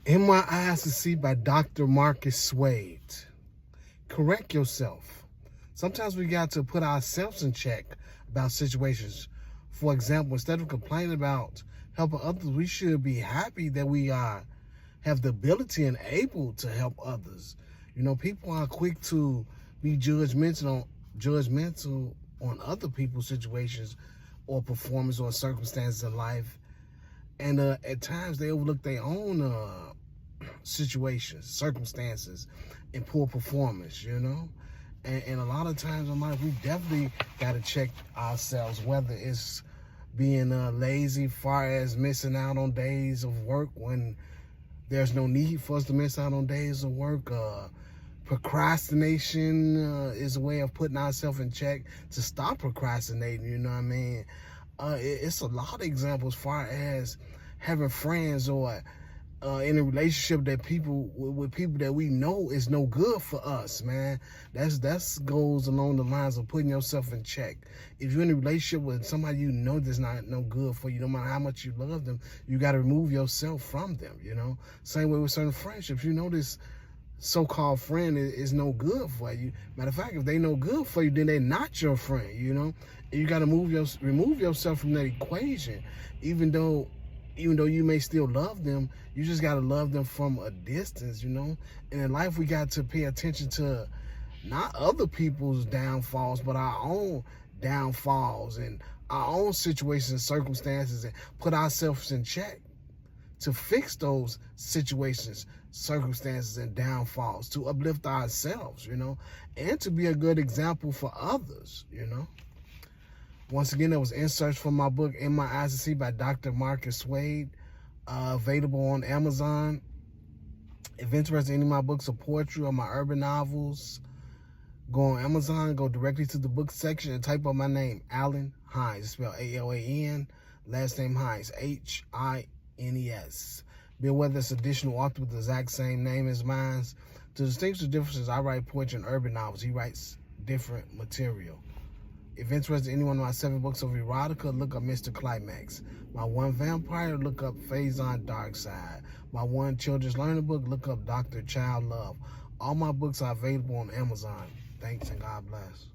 In My Eyes to See by Dr. Marcus Swade. Correct yourself. Sometimes we got to put ourselves in check about situations. For example, instead of complaining about helping others, we should be happy that we have the ability and able to help others. You know, people are quick to be judgmental on other people's situations or performance or circumstances in life. And at times they overlook their own situations, circumstances, and poor performance, you know? And a lot of times in life, we definitely got to check ourselves, whether it's being lazy, far as missing out on days of work when there's no need for us to miss out on days of work. Procrastination is a way of putting ourselves in check to stop procrastinating, you know what I mean? It's a lot of examples as far as having friends or in a relationship that with people that we know is no good for us, man. That's goes along the lines of putting yourself in check. If you're in a relationship with somebody you know that's not no good for you, no matter how much you love them, you got to remove yourself from them, you know? Same way with certain friendships. You know this so-called friend is no good for you. Matter of fact, if they no good for you, then they're not your friend, you know? And you got to remove yourself from that equation. Even though you may still love them, you just got to love them from a distance, you know? And in life, we got to pay attention to not other people's downfalls, but our own downfalls and our own situations and circumstances, and put ourselves in check to fix those situations, circumstances, and downfalls, to uplift ourselves, you know, and to be a good example for others, you know. Once again, that was inserts from my book, In My Eyes to See by Dr. Marcus Swade, available on Amazon. If interested in any of my books of poetry or my urban novels, go on Amazon, go directly to the book section and type up my name, Alan Hines, spelled A-L-A-N, last name Hines, H-I-N-E-S. Be aware there's additional author with the exact same name as mine. To distinguish the differences, I write poetry and urban novels. He writes different material. If interested in any one of my 7 books of erotica, look up Mr. Climax. My 1 vampire, look up Faison Darkside. My 1 children's learning book, look up Dr. Child Love. All my books are available on Amazon. Thanks and God bless.